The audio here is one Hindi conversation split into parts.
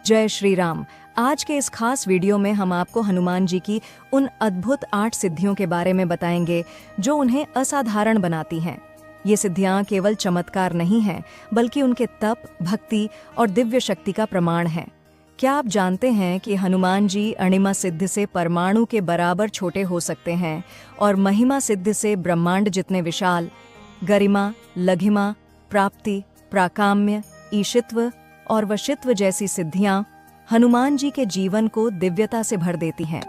जय श्री राम। आज के इस खास वीडियो में हम आपको हनुमान जी की उन अद्भुत 8 सिद्धियों के बारे में बताएंगे जो उन्हें असाधारण बनाती हैं। ये सिद्धियां केवल चमत्कार नहीं हैं, बल्कि उनके तप, भक्ति और दिव्य शक्ति का प्रमाण है। क्या आप जानते हैं कि हनुमान जी अणिमा सिद्धि से परमाणु के बराबर छोटे हो सकते हैं और महिमा सिद्धि से ब्रह्मांड जितने विशाल। गरिमा, लघिमा, प्राप्ति, प्राकाम्य, ईशित्व और वशित्व जैसी सिद्धियां हनुमान जी के जीवन को दिव्यता से भर देती हैं।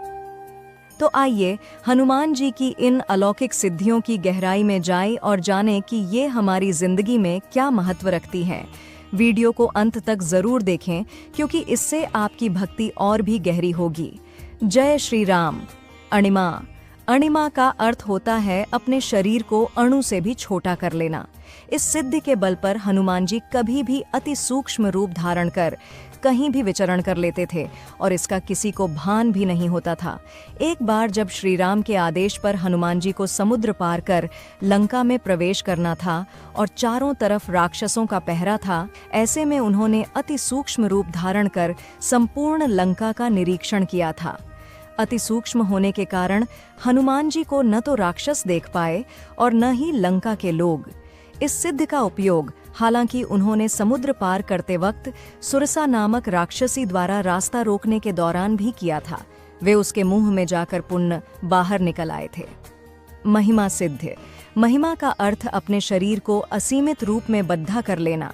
तो आइए हनुमान जी की इन अलौकिक सिद्धियों की गहराई में जाएं और जानें कि ये हमारी जिंदगी में क्या महत्व रखती हैं। वीडियो को अंत तक जरूर देखें, क्योंकि इससे आपकी भक्ति और भी गहरी होगी। जय श्री राम। अणिमा। अणिमा का अर्थ होता है अपने शरीर को अणु से भी छोटा कर लेना। इस सिद्धि के बल पर हनुमान जी कभी भी अति सूक्ष्म रूप धारण कर कहीं भी विचरण कर लेते थे और इसका किसी को भान भी नहीं होता था। एक बार जब श्री राम के आदेश पर हनुमान जी को समुद्र पार कर लंका में प्रवेश करना था और चारों तरफ राक्षसों का पहरा था, ऐसे में उन्होंने अति सूक्ष्म रूप धारण कर संपूर्ण लंका का निरीक्षण किया था। अति सूक्ष्म होने के कारण हनुमान जी को न तो राक्षस देख पाए और न ही लंका के लोग। इस सिद्धि का उपयोग हालांकि उन्होंने समुद्र पार करते वक्त सुरसा नामक राक्षसी द्वारा रास्ता रोकने के दौरान भी किया था। वे उसके मुंह में जाकर पुण्य बाहर निकल आए थे। महिमा सिद्धि। महिमा का अर्थ अपने शरीर को असीमित रूप में बद्धा कर लेना।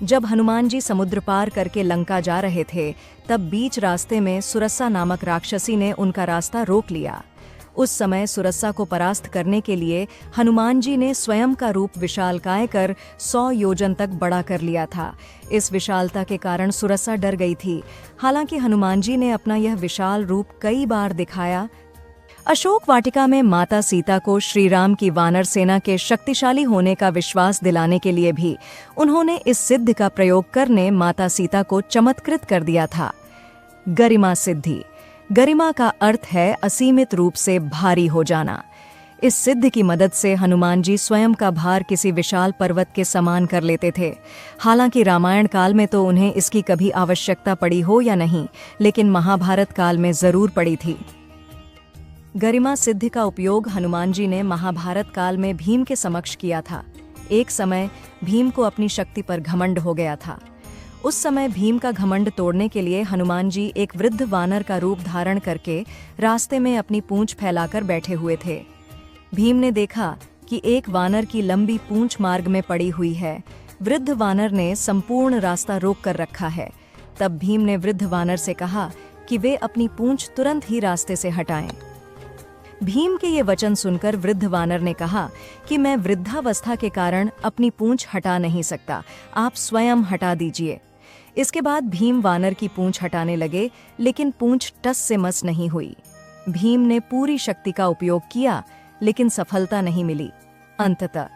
जब हनुमान जी समुद्र पार करके लंका जा रहे थे, तब बीच रास्ते में सुरसा नामक राक्षसी ने उनका रास्ता रोक लिया। उस समय सुरसा को परास्त करने के लिए हनुमान जी ने स्वयं का रूप विशालकाय कर 100 योजन तक बड़ा कर लिया था। इस विशालता के कारण सुरसा डर गई थी। हालांकि हनुमान जी ने अपना यह विशाल रूप कई बार दिखाया। अशोक वाटिका में माता सीता को श्री राम की वानर सेना के शक्तिशाली होने का विश्वास दिलाने के लिए भी उन्होंने इस सिद्धि का प्रयोग करने माता सीता को चमत्कृत कर दिया था। गरिमा सिद्धि। गरिमा का अर्थ है असीमित रूप से भारी हो जाना। इस सिद्धि की मदद से हनुमान जी स्वयं का भार किसी विशाल पर्वत के समान कर लेते थे। हालांकि रामायण काल में तो उन्हें इसकी कभी आवश्यकता पड़ी हो या नहीं, लेकिन महाभारत काल में जरूर पड़ी थी। गरिमा सिद्धि का उपयोग हनुमान जी ने महाभारत काल में भीम के समक्ष किया था। एक समय भीम को अपनी शक्ति पर घमंड हो गया था। उस समय भीम का घमंड तोड़ने के लिए हनुमान जी एक वृद्ध वानर का रूप धारण करके रास्ते में अपनी पूंछ फैलाकर बैठे हुए थे। भीम ने देखा कि एक वानर की लंबी पूंछ मार्ग में पड़ी हुई है। वृद्ध वानर ने संपूर्ण रास्ता रोक कर रखा है। तब भीम ने वृद्ध वानर से कहा कि वे अपनी पूंछ तुरंत ही रास्ते से हटाएं। भीम के ये वचन सुनकर वृद्ध वानर ने कहा कि मैं वृद्धावस्था के कारण अपनी पूंछ हटा नहीं सकता, आप स्वयं हटा दीजिए। इसके बाद भीम वानर की पूंछ हटाने लगे, लेकिन पूंछ टस से मस नहीं हुई। भीम ने पूरी शक्ति का उपयोग किया, लेकिन सफलता नहीं मिली। अंततः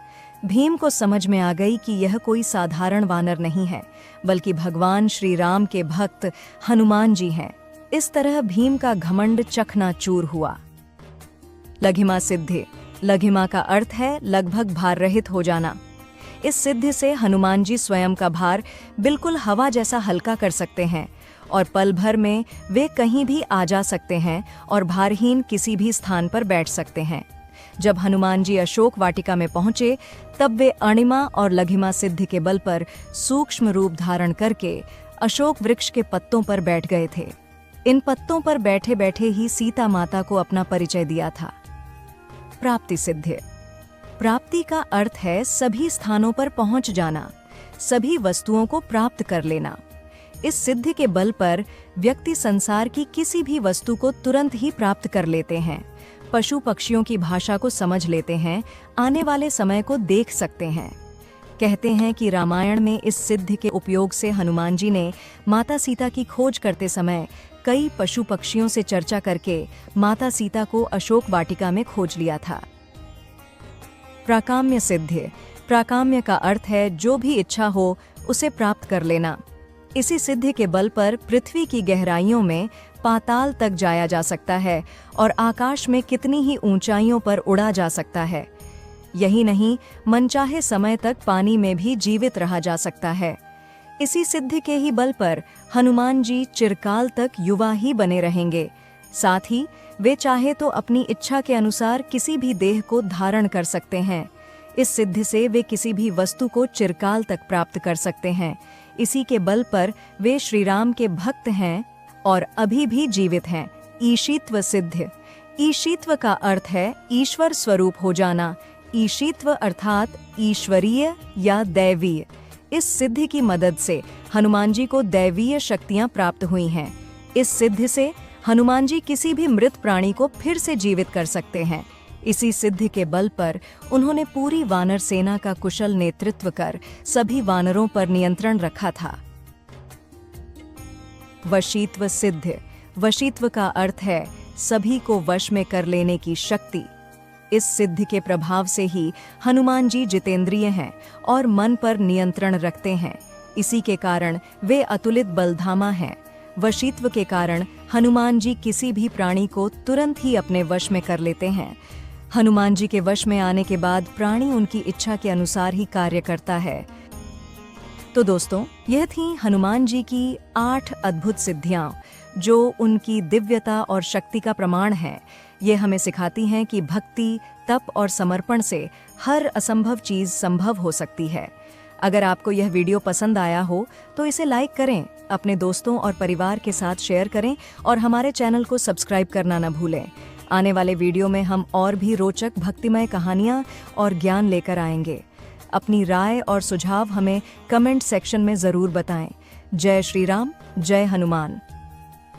भीम को समझ में आ गई कि यह कोई साधारण वानर नहीं है, बल्कि भगवान श्री राम के भक्त हनुमान जी हैं। इस तरह भीम का घमंड चकनाचूर हुआ। लघिमा सिद्धि। लघिमा का अर्थ है लगभग भार रहित हो जाना। इस सिद्धि से हनुमान जी स्वयं का भार बिल्कुल हवा जैसा हल्का कर सकते हैं और पल भर में वे कहीं भी आ जा सकते हैं और भारहीन किसी भी स्थान पर बैठ सकते हैं। जब हनुमान जी अशोक वाटिका में पहुंचे, तब वे अणिमा और लघिमा सिद्धि के बल पर सूक्ष्म रूप धारण करके अशोक वृक्ष के पत्तों पर बैठ गए थे। इन पत्तों पर बैठे बैठे ही सीता माता को अपना परिचय दिया था। प्राप्ति सिद्धि। प्राप्ति का अर्थ है सभी स्थानों पर पहुंच जाना, सभी वस्तुओं को प्राप्त कर लेना। इस सिद्धि के बल पर व्यक्ति संसार की किसी भी वस्तु को तुरंत ही प्राप्त कर लेते हैं, पशु पक्षियों की भाषा को समझ लेते हैं, आने वाले समय को देख सकते हैं। कहते हैं कि रामायण में इस सिद्धि के उपयोग से हनुमान जी ने माता सीता की खोज करते समय कई पशु पक्षियों से चर्चा करके माता सीता को अशोक वाटिका में खोज लिया था। प्राकाम्य सिद्धि। प्राकाम्य का अर्थ है जो भी इच्छा हो उसे प्राप्त कर लेना। इसी सिद्धि के बल पर पृथ्वी की गहराइयों में पाताल तक जाया जा सकता है और आकाश में कितनी ही ऊंचाइयों पर उड़ा जा सकता है। यही नहीं, मनचाहे समय तक पानी में भी जीवित रहा जा सकता है। इसी सिद्धि के ही बल पर हनुमान जी चिरकाल तक युवा ही बने रहेंगे। साथ ही वे चाहे तो अपनी इच्छा के अनुसार किसी भी देह को धारण कर सकते हैं। इस सिद्धि से वे किसी भी वस्तु को चिरकाल तक प्राप्त कर सकते हैं। इसी के बल पर वे श्री राम के भक्त हैं और अभी भी जीवित हैं। ईशित्व सिद्ध। ईशित्व का अर्थ है ईश्वर स्वरूप हो जाना। ईशित्व अर्थात ईश्वरीय या दैवीय। इस सिद्धि की मदद से हनुमान जी को दैवीय शक्तियां प्राप्त हुई हैं। इस सिद्धि से हनुमान जी किसी भी मृत प्राणी को फिर से जीवित कर सकते हैं। इसी सिद्धि के बल पर उन्होंने पूरी वानर सेना का कुशल नेतृत्व कर सभी वानरों पर नियंत्रण रखा था। वशीत्व सिद्ध। वशीत्व का अर्थ है सभी को वश में कर लेने की शक्ति। इस सिद्धि के प्रभाव से ही हनुमान जी जितेंद्रिय हैं और मन पर नियंत्रण रखते हैं। इसी के कारण वे अतुलित बलधामा हैं। वशीत्व के कारण हनुमान जी किसी भी प्राणी को तुरंत ही अपने वश में कर लेते हैं। हनुमान जी के वश में आने के बाद प्राणी उनकी इच्छा के अनुसार ही कार्य करता है। तो दोस्तों, यह थी हनुमान जी की 8 अद्भुत सिद्धियां जो उनकी दिव्यता और शक्ति का प्रमाण है। ये हमें सिखाती हैं कि भक्ति, तप और समर्पण से हर असंभव चीज संभव हो सकती है। अगर आपको यह वीडियो पसंद आया हो तो इसे लाइक करें, अपने दोस्तों और परिवार के साथ शेयर करें और हमारे चैनल को सब्सक्राइब करना न भूलें। आने वाले वीडियो में हम और भी रोचक भक्तिमय कहानियां और ज्ञान लेकर आएंगे। अपनी राय और सुझाव हमें कमेंट सेक्शन में जरूर बताएं। जय श्री राम, जय हनुमान।